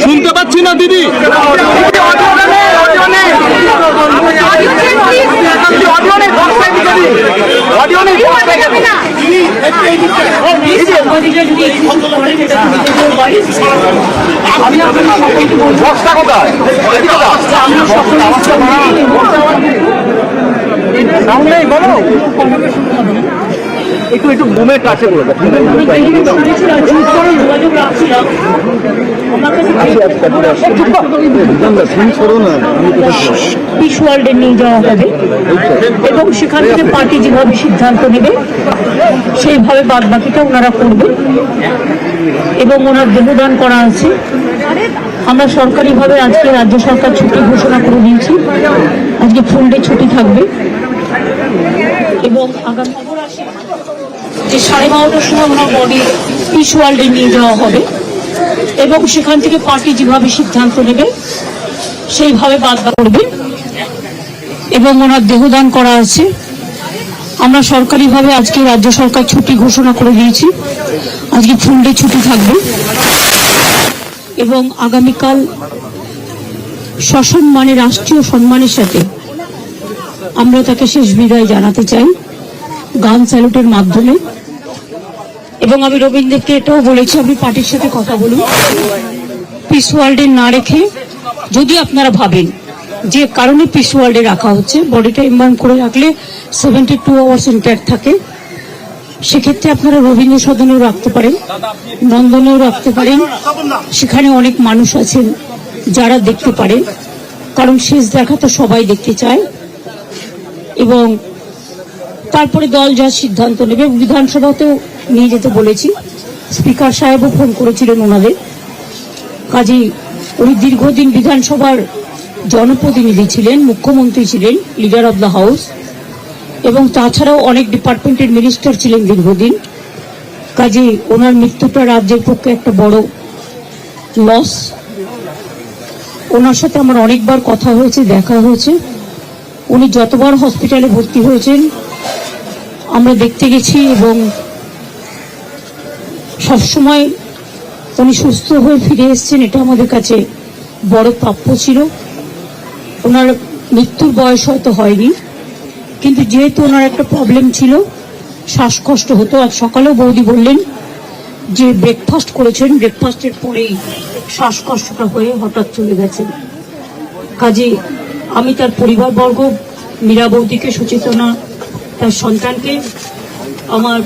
শুনতে পাচ্ছি না দিদি। একটু একটু ঘুমের কাছে বলে পিস ওয়ার্ল্ডে নিয়ে যাওয়া হবে এবং সেখান থেকে পার্টি যেভাবে সিদ্ধান্ত নেবে সেইভাবে বাদ বাকিটা ওনারা করবে এবং ওনার দেহদান করা আছে। আমরা সরকারিভাবে আজকে রাজ্য সরকার ছুটি ঘোষণা করে দিয়েছি, আজকে ফুল ডে ছুটি থাকবে এবং আগামী যে 12:30টার সময় ওনার বডি পিস ওয়ার্ল্ডে নিয়ে যাওয়া হবে এবং সেখান থেকে পার্টি যেভাবে সিদ্ধান্ত নেবে সেইভাবে বাদ করবে এবং ওনার দেহদান করা আছে। আমরা সরকারিভাবে আজকে রাজ্য সরকার ছুটি ঘোষণা করে দিয়েছি, আজকে ফুল ডে ছুটি থাকবে এবং আগামীকাল সসম্মানে রাষ্ট্রীয় সম্মানের সাথে আমরা তাকে শেষ বিদায় জানাতে চাই গান স্যালুটের মাধ্যমে। এবং আমি রবীন্দ্রকে এটাও বলেছি, আমি পার্টির সাথে কথা বলুন, পিস ওয়ার্ল্ডে না রেখে যদি আপনারা ভাবেন যে কারণে পিস ওয়ার্ল্ডে রাখা হচ্ছে, বডিটা ইমবার্ন করে রাখলে 72 আওয়ার্স ইন্ট্যাক্ট থাকে, সেক্ষেত্রে আপনারা রবীন্দ্র সদনেও রাখতে পারেন, নন্দনেও রাখতে পারেন, সেখানে অনেক মানুষ আছেন যারা দেখতে পারেন, কারণ শেষ দেখা তো সবাই দেখতে চায়। এবং তারপরে দল যা সিদ্ধান্ত নেবে, বিধানসভাতেও নিয়ে যেতে বলেছি, স্পিকার সাহেবও ফোন করেছিলেন ওনাদের, কাজেই উনি দীর্ঘদিন বিধানসভার জনপ্রতিনিধি ছিলেন, মুখ্যমন্ত্রী ছিলেন, লিডার অব দ্য হাউস, এবং তাছাড়াও অনেক ডিপার্টমেন্টের মিনিস্টার ছিলেন দীর্ঘদিন। কাজেই ওনার মৃত্যুটা রাজ্যের পক্ষে একটা বড় লস। ওনার সাথে আমার অনেকবার কথা হয়েছে, দেখা হয়েছে, উনি যতবার হসপিটালে ভর্তি হয়েছেন আমরা দেখতে গেছি এবং সবসময় উনি সুস্থ হয়ে ফিরে এসেছেন, এটা আমাদের কাছে বড় প্রাপ্য ছিল। ওনার মৃত্যুর বয়স হয়তো হয়নি, কিন্তু যেহেতু ওনার একটা প্রবলেম ছিল, শ্বাসকষ্ট হতো, আজ সকালেও বৌদি বললেন যে ব্রেকফাস্ট করেছেন, ব্রেকফাস্টের পরেই শ্বাসকষ্টটা হয়ে হঠাৎ চলে গেছেন। কাজে আমি তার পরিবারবর্গ, মীরা বৌদিকে, সুচেতনা তার সন্তানকে, আমার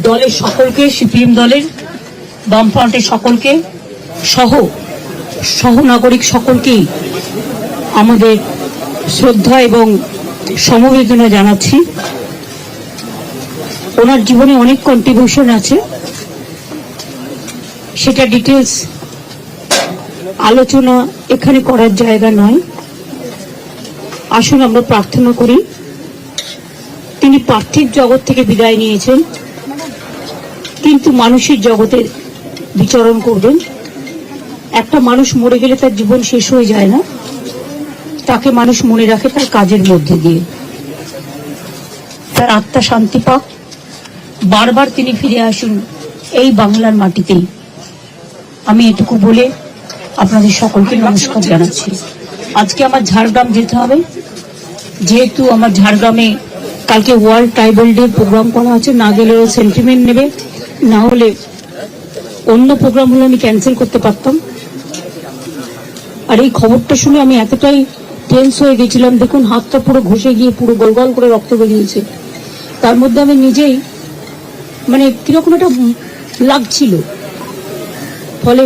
দলের সকলকে, সিপিএম দলের, বামফ্রন্টের সকলকে সহ নাগরিক সকলকেই আমাদের শ্রদ্ধা এবং সমবেদনা জানাচ্ছি। ওনার জীবনে অনেক কন্ট্রিবিউশন আছে, সেটা ডিটেলস আলোচনা এখানে করার জায়গা নয়। আসুন আমরা প্রার্থনা করি, তিনি পার্থিব জগৎ থেকে বিদায় নিয়েছেন কিন্তু মানুষের জগতে বিচরণ করবেন। একটা মানুষ মরে গেলে তার জীবন শেষ হয়ে যায় না, তাকে মানুষ মনে রাখে তার কাজের মধ্যে দিয়ে। তার আত্মা শান্তি পাক, বারবার তিনি ফিরে আসুন এই বাংলার মাটিতেই। আমি এটুকু বলে আপনাদের সকলকে নমস্কার জানাচ্ছি। আজকে আমার ঝাড়গ্রাম যেতে হবে, যেহেতু আমার ঝাড়গ্রামে কালকে ওয়ার্ল্ড ট্রাইবাল ডে প্রোগ্রাম করা আছে, না গেলেও সেন্টিমেন্ট নেবে, না হলে অন্য প্রোগ্রাম হলে আমি ক্যান্সেল করতে পারতাম। আর এই খবরটা শুনে আমি এতটাই টেন্স হয়ে গেছিলাম, দেখুন হাতটা পুরো ঘষে গিয়ে পুরো গোল গোল করে রক্ত বেরিয়েছে। তার মধ্যে আমি নিজেই মানে কিরকম একটা লাগছিল। ফলে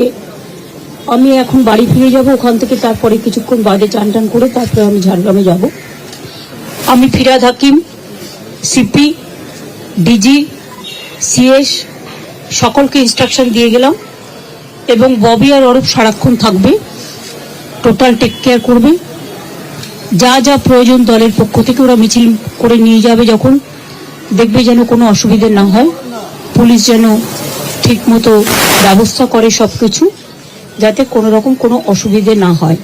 আমি এখন বাড়ি ফিরে যাব, ওখান থেকে তারপরে কিছুক্ষণ বাদে চান টান করে তারপরে আমি ঝাড়গ্রামে যাব। আমি ফিরাদ হাকিম, সিপি, ডিজি, সিএস সকলকে ইনস্ট্রাকশন দিয়ে গেলাম এবং ববি আর অরূপ সারাক্ষণ থাকবে, টোটাল টেক কেয়ার করবে। যা যা প্রয়োজন দলের পক্ষ থেকে ওরা মিছিল করে নিয়ে যাবে, যখন দেখবে যেন কোনো অসুবিধে না হয়, পুলিশ যেন ঠিক মতো ব্যবস্থা করে সবকিছু, যাতে কোনো রকম কোনো অসুবিধে না হয়।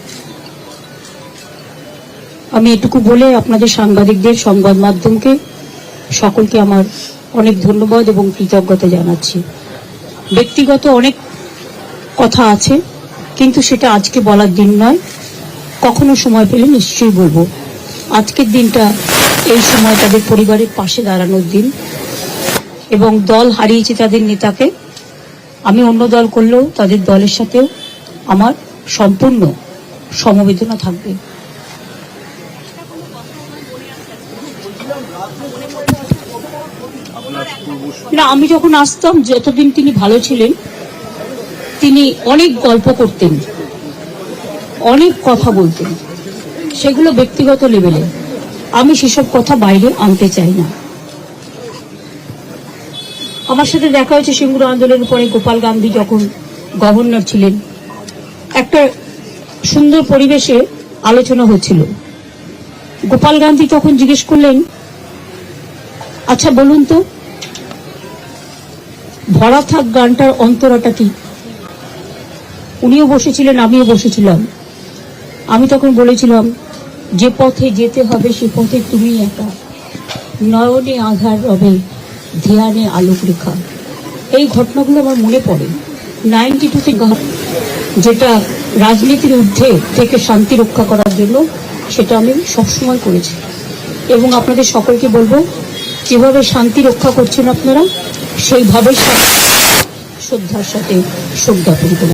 আমি এটুকু বলে আপনাদের সাংবাদিকদের, সংবাদ মাধ্যমকে সকলকে আমার অনেক ধন্যবাদ এবং কৃতজ্ঞতা জানাচ্ছি। ব্যক্তিগত অনেক কথা আছে, কিন্তু সেটা আজকে বলার দিন নয়, কখনো সময় পেলে নিশ্চয়ই বলবো। আজকের দিনটা এই সময় তাদের পরিবারের পাশে দাঁড়ানোর দিন, এবং দল হারিয়েছে তাদের নেতাকে। আমি অন্য দল করলেও তাদের দলের সাথেও আমার সম্পূর্ণ সমবেদনা থাকবে। না, আমি যখন আসতাম, যতদিন তিনি ভালো ছিলেন, তিনি অনেক গল্প করতেন, অনেক কথা বলতেন, সেগুলো ব্যক্তিগত লেভেলে। আমি সেসব কথা বাইরে আনতে চাই না। আমার সাথে দেখা হয়েছে সিঙ্গুর আন্দোলনের পরে গোপাল গান্ধী যখন গভর্নর ছিলেন, একটা সুন্দর পরিবেশে আলোচনা হচ্ছিল। গোপাল গান্ধী তখন জিজ্ঞেস করলেন, আচ্ছা বলুন তো, ভরা থাক গানটার অন্তরাটা কি? উনিও বসেছিলেন, আমিও বসেছিলাম। আমি তখন বলেছিলাম, যে পথে যেতে হবে সে পথে তুমি একা, নয়নে আধার রবে, ধ্যানে আলোক রেখা। এই ঘটনাগুলো আমার মনে পড়ে। 92-তে যেটা রাজনীতির ঊর্ধ্বে থেকে শান্তি রক্ষা করার জন্য, সেটা আমি সবসময় করেছি। এবং আপনাদের সকলকে বলবো, যেভাবে শান্তি রক্ষা করছেন আপনারা, সেইভাবে শ্রদ্ধার সাথে শ্রদ্ধা করবেন।